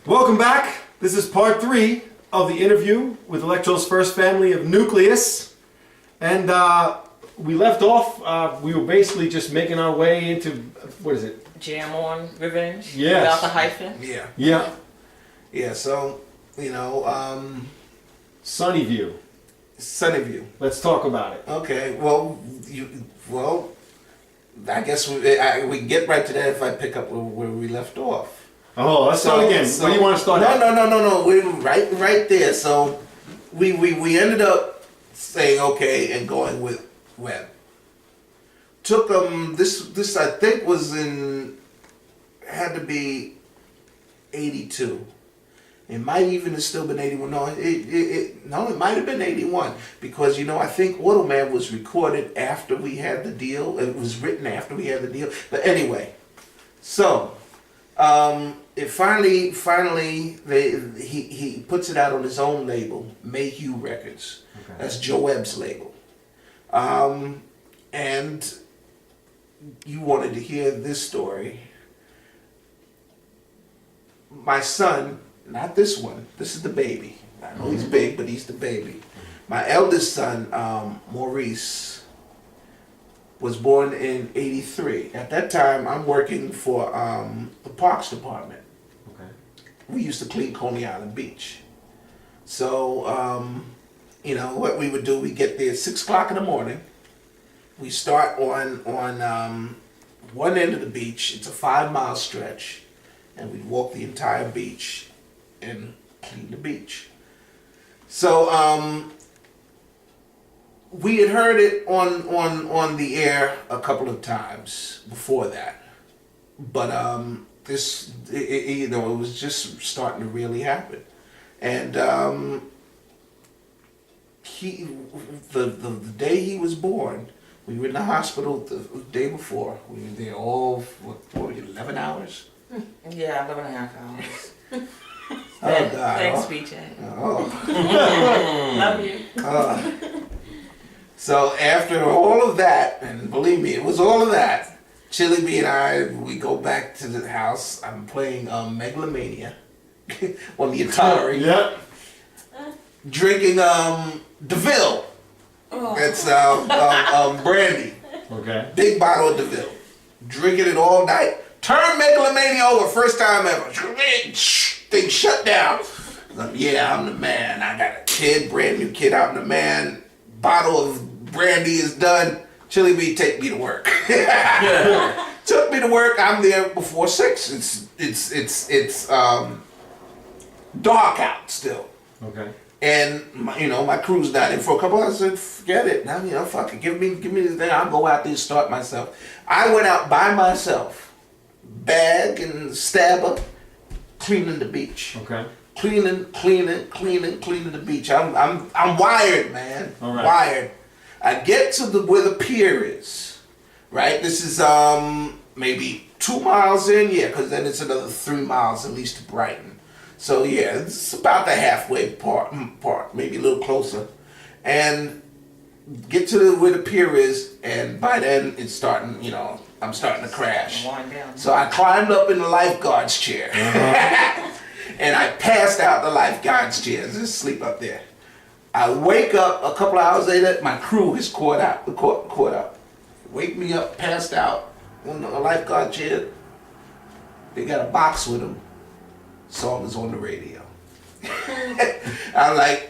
Welcome back. This is part 3 of the interview with Electro's first family of Newcleus. And we left off, we were basically just making our way into, what is it? Jam on Revenge? Yes. Without the hyphen? Yeah. Yeah. Yeah, so, Sunnyview. Sunnyview. Let's talk about it. Okay, well, I guess we get right to that if I pick up where we left off. Oh, let's start again. Where do you want to start? No. We're right there. So we ended up saying okay and going with web. Took this I think had to be 82. It might even have still been 81. No, it might have been 81 because I think Automan was recorded after we had the deal. It was written after we had the deal. But anyway, so it finally he puts it out on his own label, Mayhew Records. Okay. That's Joe Webb's label. And you wanted to hear this story. My son. Not this one. This is the baby. I know he's big, but he's the baby. My eldest son, Maurice, was born in '83. At that time, I'm working for the Parks Department. Okay. We used to clean Coney Island Beach. So, what we would do, we get there at 6 o'clock in the morning. We start on one end of the beach. It's a 5-mile stretch. And we'd walk the entire beach and clean the beach. So we had heard it on the air a couple of times before that, but it was just starting to really happen, and the day he was born, we were in the hospital the day before. We were there all 11 hours. Yeah, 11 and a half hours. Oh, God. Thanks, BJ. Oh. Love you. So after all of that, and believe me, it was all of that, Chili B and I, we go back to the house. I'm playing Megalomania on the Atari. Yep. Drinking DeVille. That's brandy. Okay. Big bottle of DeVille. Drinking it all night. Turn Megalomania over, first time ever. Thing shut down. Yeah, I'm the man. I got a kid, brand new kid. I'm the man. Bottle of brandy is done. Chili B, take me to work. Took me to work. I'm there before 6. It's dark out still. Okay. And my crew's not in for a couple hours. I said, forget it. Now fuck it. Give me this thing. I'll go out there and start myself. I went out by myself, bag and stabber, cleaning the beach. Okay. Cleaning the beach. I'm wired, man. All right. Wired. I get to where the pier is. Right. This is maybe 2 miles in, because then it's another 3 miles at least to Brighton. So yeah, it's about the halfway part, maybe a little closer, and get to where the pier is, and by then it's starting. I'm starting to crash. So I climbed up in the lifeguard's chair, and I passed out the lifeguard's chair. Just sleep up there. I wake up a couple hours later. My crew is caught up. Wake me up, passed out on the lifeguard chair. They got a box with them. Song is on the radio. I'm like,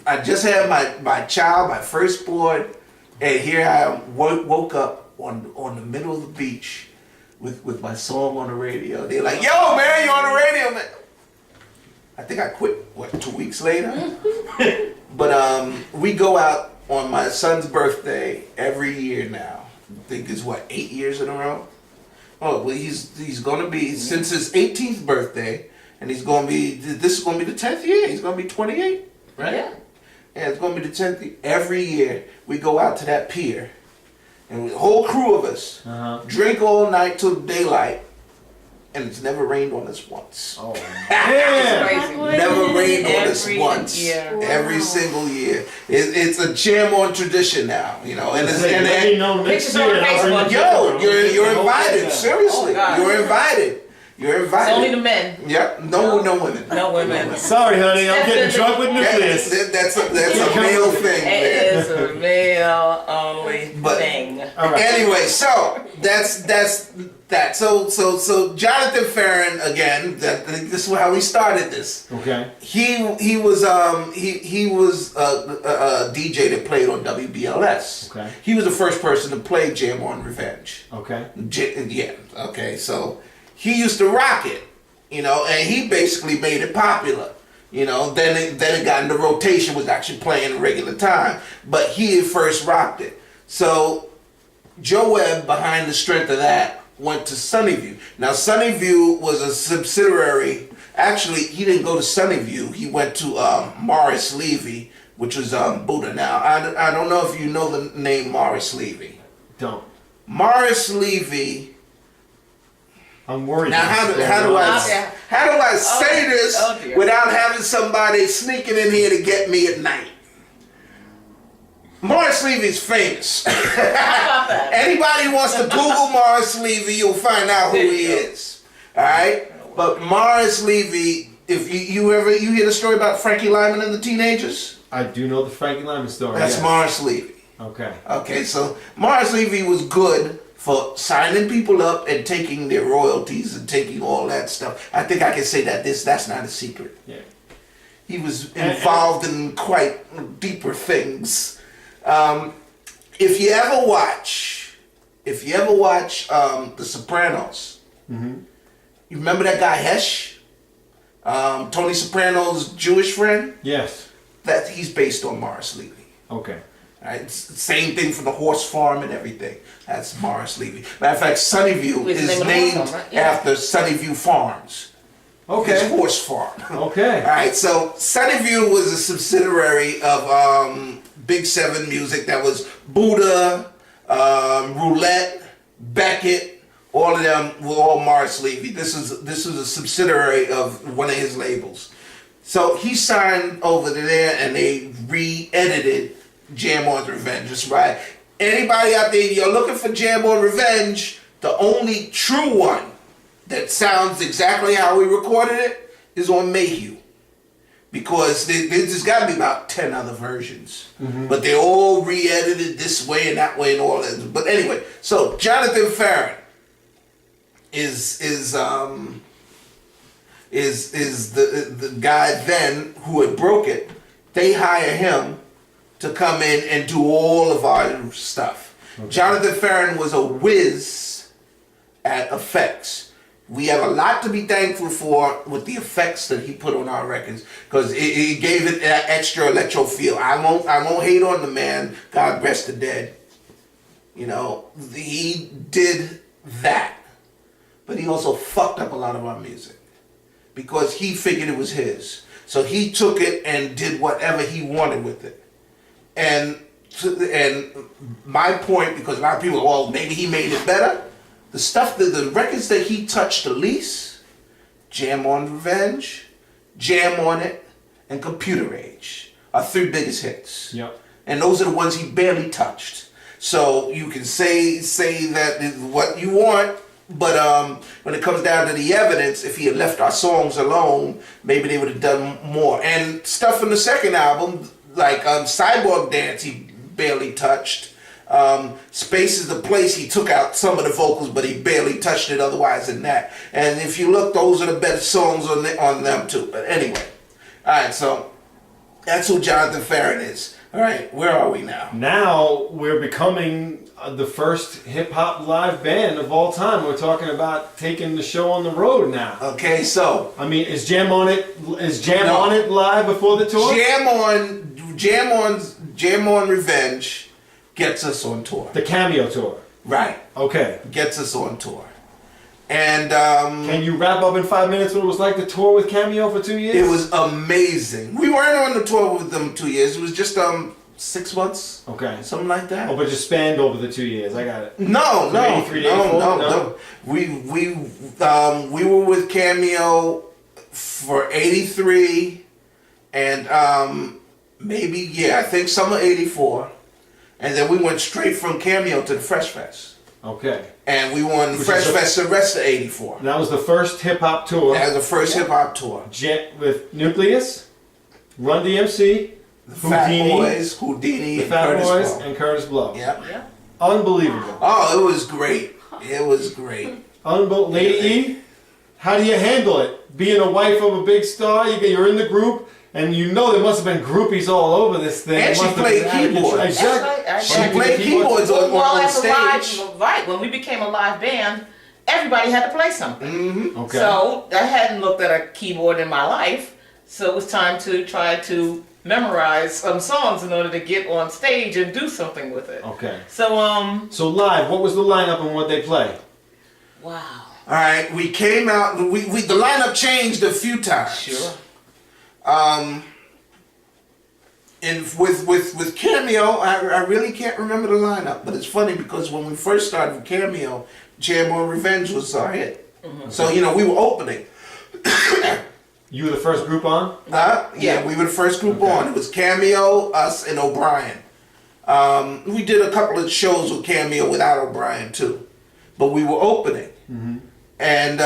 I just had my child, my firstborn, and here I woke up on the middle of the beach with my song on the radio. They're like, yo, man, you're on the radio, man. I think I quit, 2 weeks later? But we go out on my son's birthday every year now. I think it's 8 years in a row? Oh, well, he's going to be, since his 18th birthday, and this is going to be the 10th year. He's going to be 28, right? Yeah. Yeah, it's going to be the 10th year. Every year, we go out to that pier, and the whole crew of us drink all night till daylight, and it's never rained on us once. Oh, man. Never rained on us once. Wow. Every single year. It's a jam on tradition now, And next year, you're invited. Seriously, you're invited. You're It's invited. only the men. Yep. No women. No women. Sorry, honey, I'm getting drunk with Newcleus. That's a male thing. It is a male only But- thing. All right. Anyway, so that's that. So Jonathan Farron again. This is how we started this. Okay. He was a DJ that played on WBLS. Okay. He was the first person to play Jam on Revenge. Okay. Yeah. Okay. So he used to rock it, and he basically made it popular. Then it got into rotation, was actually playing a regular time, but he had first rocked it. So Joe Webb, behind the strength of that, went to Sunnyview. Now Sunnyview was a subsidiary. Actually, he didn't go to Sunnyview. He went to Morris Levy, which was Buddha. Now I don't know if you know the name Morris Levy. Don't. Morris Levy. I'm worried. Now how do I say this dear. without having somebody sneaking in here to get me at night? Morris Levy's famous. How about that? Anybody wants to Google Morris Levy, you'll find out who he is. All right, but Morris Levy. If you hear the story about Frankie Lyman and the Teenagers? I do know the Frankie Lyman story. That's yes. Morris Levy. Okay. Okay, so Morris Levy was good for signing people up and taking their royalties and taking all that stuff. I think I can say that that's not a secret. Yeah. He was involved in quite deeper things. If you ever watch The Sopranos, you remember that guy Hesh, Tony Soprano's Jewish friend? Yes. That he's based on Morris Levy. Okay. Right? It's the same thing for the horse farm and everything. That's Morris Levy. Matter of fact, Sunnyview It's the is name of the named horse farm, right? Yeah. after Sunnyview Farms. His Okay. horse farm. Okay. All right, so Sunnyview was a subsidiary of Big Seven Music. That was Buddha, Roulette, Beckett. All of them were all Morris Levy. This is a subsidiary of one of his labels. So he signed over to there, and they re-edited Jam on Revenge. That's right. Anybody out there, you're looking for Jam on Revenge, the only true one that sounds exactly how we recorded it is on Mayhew. Because there's got to be about 10 other versions. But they're all re-edited this way and that way and all that. But anyway, so Jonathan Farron is the guy then who had broke it. They hire him to come in and do all of our stuff. Okay. Jonathan Farron was a whiz at effects. We have a lot to be thankful for with the effects that he put on our records, because it gave it that extra electro feel. I won't hate on the man. God rest the dead. He did that, but he also fucked up a lot of our music because he figured it was his. So he took it and did whatever he wanted with it. And my point, because a lot of people, well, maybe he made it better. The records that he touched the least, Jam on Revenge, Jam on It, and Computer Age are 3 biggest hits. Yep. And those are the ones he barely touched. So you can say that is what you want, but when it comes down to the evidence, if he had left our songs alone, maybe they would have done more. And stuff from the second album, like Cyborg Dance, he barely touched. Space is the Place, he took out some of the vocals, but he barely touched it otherwise than that. And if you look, those are the best songs on them too. But anyway, all right, so that's who Jonathan Farron is. All right, where are we now? Now we're becoming the first hip-hop live band of all time. We're talking about taking the show on the road now. Okay, so I mean, is Jam on It live before the tour? Jam on Revenge gets us on tour. The Cameo tour. Right. Okay. Gets us on tour. And can you wrap up in 5 minutes what it was like to tour with Cameo for 2 years? It was amazing. We weren't on the tour with them 2 years. It was just 6 months. Okay. Something like that. Oh, but just spanned over the 2 years. I got it. No. We were with Cameo for 83 and I think summer 84. And then we went straight from Cameo to the Fresh Fest. Okay. And we won Which Fresh is a- Fest the rest of '84. That was the first hip hop tour. That was the first hip hop tour. With Newcleus, Run DMC, The Fat Boys, Houdini, the and Fat Curtis Boys, Blow. and Curtis Blow. Yep. Yeah. Unbelievable. Oh, it was great. It was great. Lady E, how do you handle it? Being a wife of a big star, you're in the group, and you know there must have been groupies all over this thing. And It she must have played been out of control. keyboard. Exactly. That's She right. played keyboards on as a stage. live, right, when we became a live band, everybody had to play something. Mm-hmm. Okay. So I hadn't looked at a keyboard in my life, so it was time to try to memorize some songs in order to get on stage and do something with it. Okay. So So live, what was the lineup and what they play? wow. All right, we came out. The lineup changed a few times. Sure. And with Cameo, I really can't remember the lineup, but it's funny because when we first started with Cameo, Jam on Revenge was our hit. So we were opening. You were the first group on? Yeah, we were the first group Okay. on. It was Cameo, us, and O'Brien. We did a couple of shows with Cameo without O'Brien too, but we were opening. And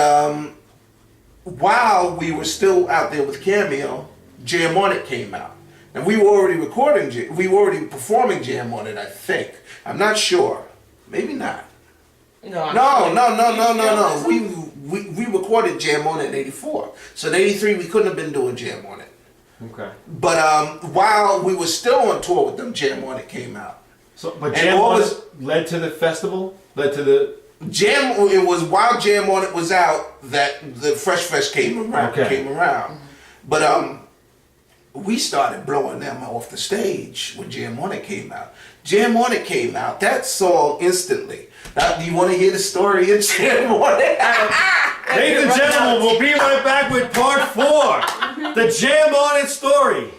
while we were still out there with Cameo, Jam on It came out. And we were already we were already performing Jam on It, I think. I'm not sure. Maybe not. No. We recorded Jam on It in '84. So in '83 we couldn't have been doing Jam on It. Okay. But while we were still on tour with them, Jam on It came out. So, but And Jam what on was- It led to the festival? Led to the... It was while Jam on It was out that the Fresh Fest came around. Okay. But we started blowing them off the stage when Jam on It came out. Jam on It came out. That song instantly. Now, do you want to hear the story of Jam on It? Ladies and gentlemen, we'll be right back with part 4. The Jam on It story.